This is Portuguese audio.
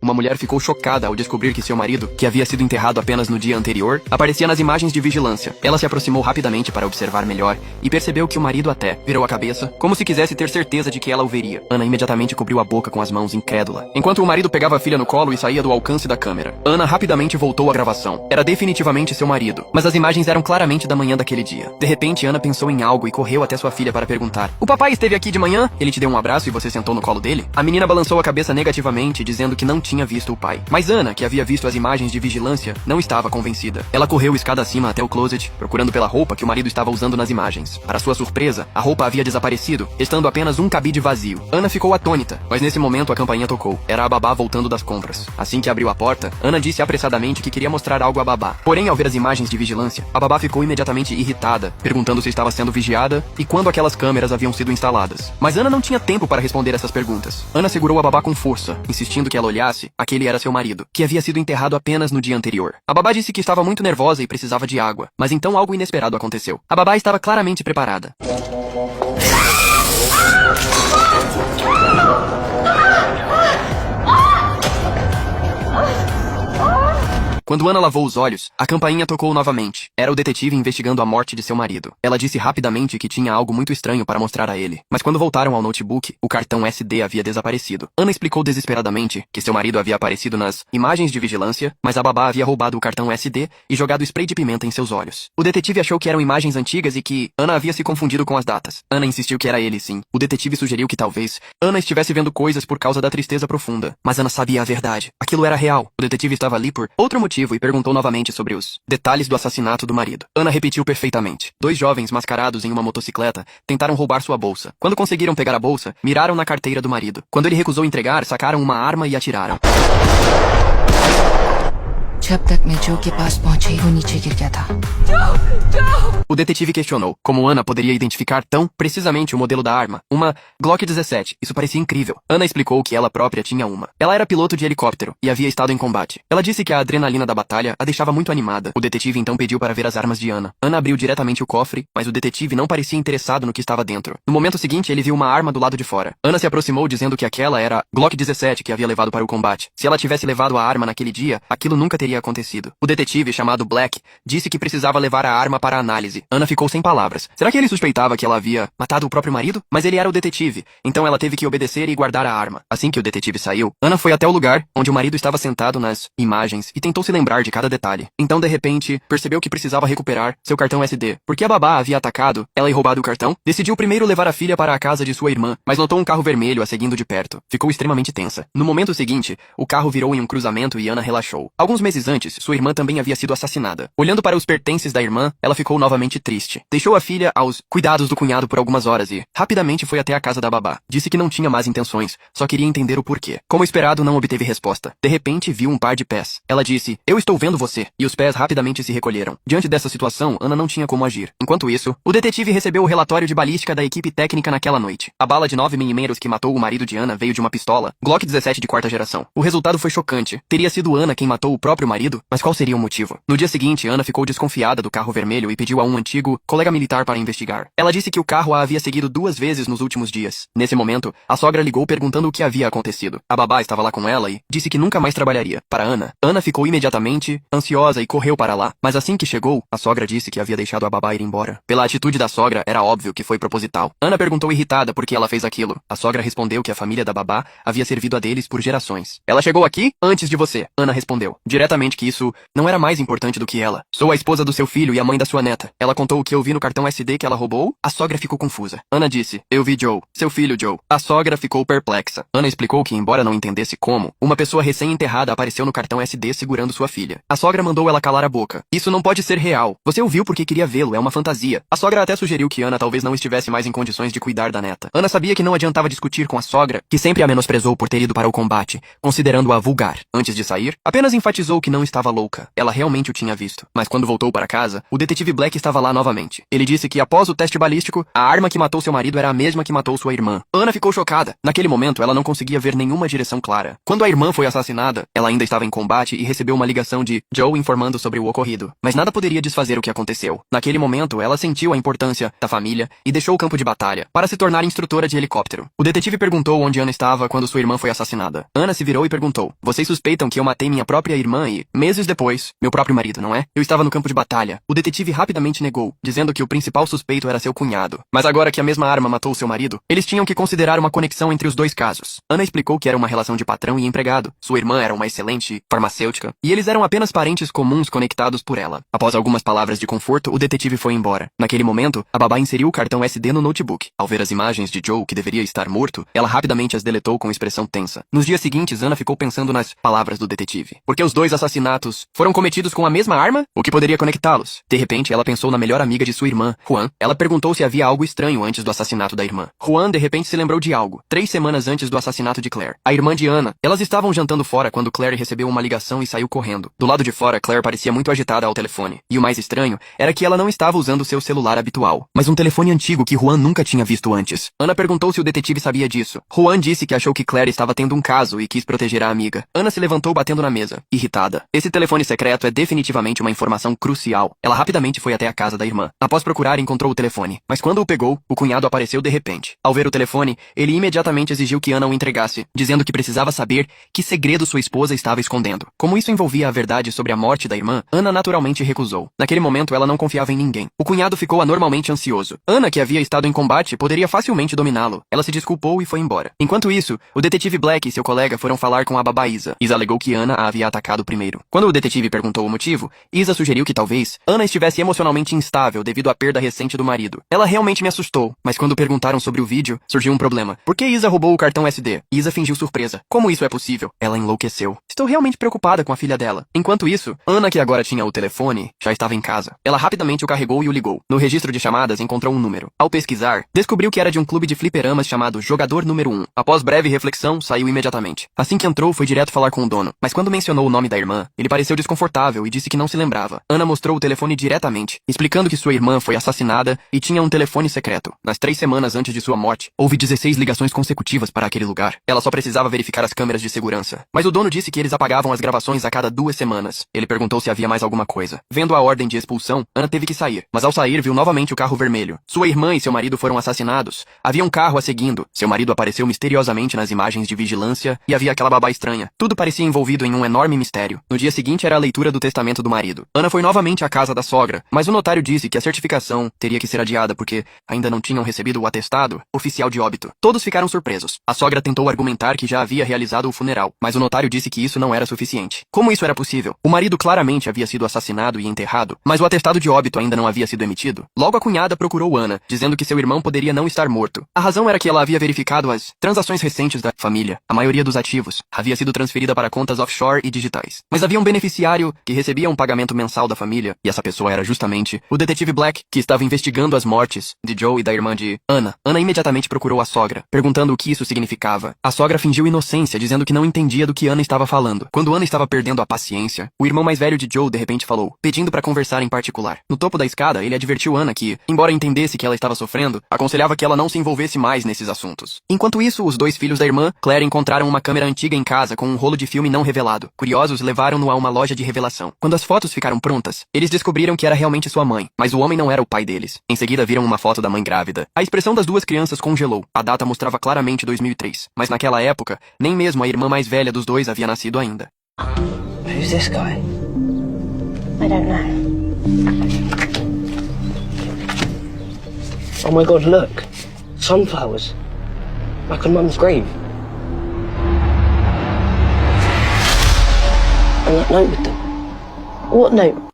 uma mulher ficou chocada ao descobrir que seu marido, que havia sido enterrado apenas no dia anterior, aparecia nas imagens de vigilância. Ela se aproximou rapidamente para observar melhor e percebeu que o marido até virou a cabeça, como se quisesse ter certeza de que ela o veria. Ana imediatamente cobriu a boca com as mãos, incrédula, enquanto o marido pegava a filha no colo e saía do alcance da câmera. Ana rapidamente voltou à gravação. Era definitivamente seu marido, mas as imagens eram claramente da manhã daquele dia. De repente, Ana pensou em algo e correu até sua filha para perguntar: "O papai esteve aqui de manhã? Ele te deu um abraço e você sentou no colo dele?" A menina balançou a cabeça negativamente, dizendo que não tinha visto o pai. Mas Ana, que havia visto as imagens de vigilância, não estava convencida. Ela correu escada acima até o closet, procurando pela roupa que o marido estava usando nas imagens. Para sua surpresa, a roupa havia desaparecido, estando apenas um cabide vazio. Ana ficou atônita, mas nesse momento a campainha tocou. Era a babá voltando das compras. Assim que abriu a porta, Ana disse apressadamente que queria mostrar algo à babá. Porém, ao ver as imagens de vigilância, a babá ficou imediatamente irritada, perguntando se estava sendo vigiada e quando aquelas câmeras haviam sido instaladas. Mas Ana não tinha tempo para responder essas perguntas. Ana segurou a babá com força, insistindo que ela olhasse. Aquele era seu marido, que havia sido enterrado apenas no dia anterior. A babá disse que estava muito nervosa e precisava de água, mas então algo inesperado aconteceu. A babá estava claramente preparada. Quando Ana lavou os olhos, a campainha tocou novamente. Era o detetive investigando a morte de seu marido. Ela disse rapidamente que tinha algo muito estranho para mostrar a ele. Mas quando voltaram ao notebook, o cartão SD havia desaparecido. Ana explicou desesperadamente que seu marido havia aparecido nas imagens de vigilância, mas a babá havia roubado o cartão SD e jogado spray de pimenta em seus olhos. O detetive achou que eram imagens antigas e que Ana havia se confundido com as datas. Ana insistiu que era ele, sim. O detetive sugeriu que talvez Ana estivesse vendo coisas por causa da tristeza profunda. Mas Ana sabia a verdade. Aquilo era real. O detetive estava ali por outro motivo e perguntou novamente sobre os detalhes do assassinato do marido. Ana repetiu perfeitamente. 2 jovens mascarados em uma motocicleta tentaram roubar sua bolsa. Quando conseguiram pegar a bolsa, miraram na carteira do marido. Quando ele recusou entregar, sacaram uma arma e atiraram. जब तक मैं जो के पास पहुंची वो नीचे गिर गया था। O detetive questionou como Ana poderia identificar tão precisamente o modelo da arma, uma Glock 17. Isso parecia incrível. Ana explicou que ela própria tinha uma. Ela era piloto de helicóptero e havia estado em combate. Ela disse que a adrenalina da batalha a deixava muito animada. O detetive então pediu para ver as armas de Ana. Ana abriu diretamente o cofre, mas o detetive não parecia interessado no que estava dentro. No momento seguinte, ele viu uma arma do lado de fora. Ana se aproximou dizendo que aquela era a Glock 17 que havia levado para o combate. Se ela tivesse levado a arma naquele dia, aquilo nunca teria acontecido. O detetive, chamado Black, disse que precisava levar a arma para análise. Ana ficou sem palavras. Será que ele suspeitava que ela havia matado o próprio marido? Mas ele era o detetive, então ela teve que obedecer e guardar a arma. Assim que o detetive saiu, Ana foi até o lugar onde o marido estava sentado nas imagens e tentou se lembrar de cada detalhe. Então, de repente, percebeu que precisava recuperar seu cartão SD. Porque a babá havia atacado ela e roubado o cartão, decidiu primeiro levar a filha para a casa de sua irmã, mas notou um carro vermelho a seguindo de perto. Ficou extremamente tensa. No momento seguinte, o carro virou em um cruzamento e Ana relaxou. Alguns meses antes, sua irmã também havia sido assassinada. Olhando para os pertences da irmã, ela ficou novamente triste. Deixou a filha aos cuidados do cunhado por algumas horas e, rapidamente, foi até a casa da babá. Disse que não tinha más intenções, só queria entender o porquê. Como esperado, não obteve resposta. De repente, viu um par de pés. Ela disse: "Eu estou vendo você." E os pés rapidamente se recolheram. Diante dessa situação, Ana não tinha como agir. Enquanto isso, o detetive recebeu o relatório de balística da equipe técnica naquela noite. A bala de 9 mm que matou o marido de Ana veio de uma pistola Glock 17 de 4ª geração. O resultado foi chocante. Teria sido Ana quem matou o próprio marido? Mas qual seria o motivo? No dia seguinte, Ana ficou desconfiada do carro vermelho e pediu a um antigo colega militar para investigar. Ela disse que o carro a havia seguido 2 vezes nos últimos dias. Nesse momento, a sogra ligou perguntando o que havia acontecido. A babá estava lá com ela e disse que nunca mais trabalharia. Para Ana, Ana ficou imediatamente ansiosa e correu para lá. Mas assim que chegou, a sogra disse que havia deixado a babá ir embora. Pela atitude da sogra, era óbvio que foi proposital. Ana perguntou irritada por que ela fez aquilo. A sogra respondeu que a família da babá havia servido a deles por gerações. "Ela chegou aqui antes de você." Ana respondeu diretamente que isso não era mais importante do que ela. "Sou a esposa do seu filho e a mãe da sua neta." Ela contou o que eu vi no cartão SD que ela roubou. A sogra ficou confusa. Ana disse: "Eu vi Joe, seu filho Joe." A sogra ficou perplexa. Ana explicou que, embora não entendesse como, uma pessoa recém-enterrada apareceu no cartão SD segurando sua filha. A sogra mandou ela calar a boca. "Isso não pode ser real. Você o viu porque queria vê-lo, é uma fantasia." A sogra até sugeriu que Ana talvez não estivesse mais em condições de cuidar da neta. Ana sabia que não adiantava discutir com a sogra, que sempre a menosprezou por ter ido para o combate, considerando-a vulgar. Antes de sair, apenas enfatizou que não estava louca. Ela realmente o tinha visto. Mas quando voltou para casa, o detetive Black estava lá novamente. Ele disse que após o teste balístico, a arma que matou seu marido era a mesma que matou sua irmã. Ana ficou chocada. Naquele momento, ela não conseguia ver nenhuma direção clara. Quando a irmã foi assassinada, ela ainda estava em combate e recebeu uma ligação de Joe informando sobre o ocorrido. Mas nada poderia desfazer o que aconteceu. Naquele momento, ela sentiu a importância da família e deixou o campo de batalha para se tornar instrutora de helicóptero. O detetive perguntou onde Ana estava quando sua irmã foi assassinada. Ana se virou e perguntou: "Vocês suspeitam que eu matei minha própria irmã e, meses depois, meu próprio marido, não é? Eu estava no campo de batalha." O detetive rapidamente negou, dizendo que o principal suspeito era seu cunhado. Mas agora que a mesma arma matou seu marido, eles tinham que considerar uma conexão entre os dois casos. Ana explicou que era uma relação de patrão e empregado. Sua irmã era uma excelente farmacêutica e eles eram apenas parentes comuns conectados por ela. Após algumas palavras de conforto, o detetive foi embora. Naquele momento, a babá inseriu o cartão SD no notebook. Ao ver as imagens de Joe, que deveria estar morto, ela rapidamente as deletou com expressão tensa. Nos dias seguintes, Ana ficou pensando nas palavras do detetive. Porque os dois assassinatos foram cometidos com a mesma arma? O que poderia conectá-los? De repente, ela pensou na melhor amiga de sua irmã, Juan. Ela perguntou se havia algo estranho antes do assassinato da irmã. Juan, de repente, se lembrou de algo. 3 semanas antes do assassinato de Claire, a irmã de Ana. Elas estavam jantando fora quando Claire recebeu uma ligação e saiu correndo. Do lado de fora, Claire parecia muito agitada ao telefone. E o mais estranho era que ela não estava usando seu celular habitual, mas um telefone antigo que Juan nunca tinha visto antes. Ana perguntou se o detetive sabia disso. Juan disse que achou que Claire estava tendo um caso e quis proteger a amiga. Ana se levantou batendo na mesa, irritada. Esse telefone secreto é definitivamente uma informação crucial. Ela rapidamente foi até a casa da irmã. Após procurar, encontrou o telefone. Mas quando o pegou, o cunhado apareceu de repente. Ao ver o telefone, ele imediatamente exigiu que Ana o entregasse, dizendo que precisava saber que segredo sua esposa estava escondendo. Como isso envolvia a verdade sobre a morte da irmã, Ana naturalmente recusou. Naquele momento, ela não confiava em ninguém. O cunhado ficou anormalmente ansioso. Ana, que havia estado em combate, poderia facilmente dominá-lo. Ela se desculpou e foi embora. Enquanto isso, o detetive Black e seu colega foram falar com a babá Isa. Isa alegou que Ana a havia atacado primeiro. Quando o detetive perguntou o motivo, Isa sugeriu que talvez Ana estivesse emocionalmente instável devido à perda recente do marido. Ela realmente me assustou, mas quando perguntaram sobre o vídeo, surgiu um problema. Por que Isa roubou o cartão SD? Isa fingiu surpresa. Como isso é possível? Ela enlouqueceu. Estou realmente preocupada com a filha dela. Enquanto isso, Ana, que agora tinha o telefone, já estava em casa. Ela rapidamente o carregou e o ligou. No registro de chamadas, encontrou um número. Ao pesquisar, descobriu que era de um clube de fliperamas chamado Jogador Número 1. Após breve reflexão, saiu imediatamente. Assim que entrou, foi direto falar com o dono. Mas quando mencionou o nome da irmã, ele pareceu desconfortável e disse que não se lembrava. Ana mostrou o telefone diretamente, explicando que sua irmã foi assassinada e tinha um telefone secreto. Nas 3 semanas antes de sua morte, houve 16 ligações consecutivas para aquele lugar. Ela só precisava verificar as câmeras de segurança. Mas o dono disse que eles apagavam as gravações a cada 2 semanas. Ele perguntou se havia mais alguma coisa. Vendo a ordem de expulsão, Ana teve que sair. Mas ao sair, viu novamente o carro vermelho. Sua irmã e seu marido foram assassinados. Havia um carro a seguindo. Seu marido apareceu misteriosamente nas imagens de vigilância e havia aquela babá estranha. Tudo parecia envolvido em um enorme mistério. No dia seguinte era a leitura do testamento do marido. Ana foi novamente à casa da sogra, mas o notário disse que a certificação teria que ser adiada porque ainda não tinham recebido o atestado oficial de óbito. Todos ficaram surpresos. A sogra tentou argumentar que já havia realizado o funeral, mas o notário disse que isso não era suficiente. Como isso era possível? O marido claramente havia sido assassinado e enterrado, mas o atestado de óbito ainda não havia sido emitido. Logo a cunhada procurou Ana, dizendo que seu irmão poderia não estar morto. A razão era que ela havia verificado as transações recentes da família. A maioria dos ativos havia sido transferida para contas offshore e digitais. Mas havia um beneficiário que recebia um pagamento mensal da família, e essa pessoa era justamente o detetive Black, que estava investigando as mortes de Joe e da irmã de Ana. Ana imediatamente procurou a sogra, perguntando o que isso significava. A sogra fingiu inocência, dizendo que não entendia do que Ana estava falando. Quando Ana estava perdendo a paciência, o irmão mais velho de Joe de repente falou, pedindo para conversar em particular. No topo da escada, ele advertiu Ana que, embora entendesse que ela estava sofrendo, aconselhava que ela não se envolvesse mais nesses assuntos. Enquanto isso, os 2 filhos da irmã, Claire, encontraram uma câmera antiga em casa com um rolo de filme não revelado. Curiosos, levaram-no a uma loja de revelação. Quando as fotos ficaram prontas, eles descobriram que era realmente sua mãe, mas o homem não era o pai deles. Em seguida, viram uma foto da mãe grávida. A expressão das 2 crianças congelou. A data mostrava claramente 2003, mas naquela época, nem mesmo a irmã mais velha dos 2 havia nascido ainda. Who's this guy? I don't know. Oh my god, look. Sunflowers. Like on Mum's grave. And that note with them. What note?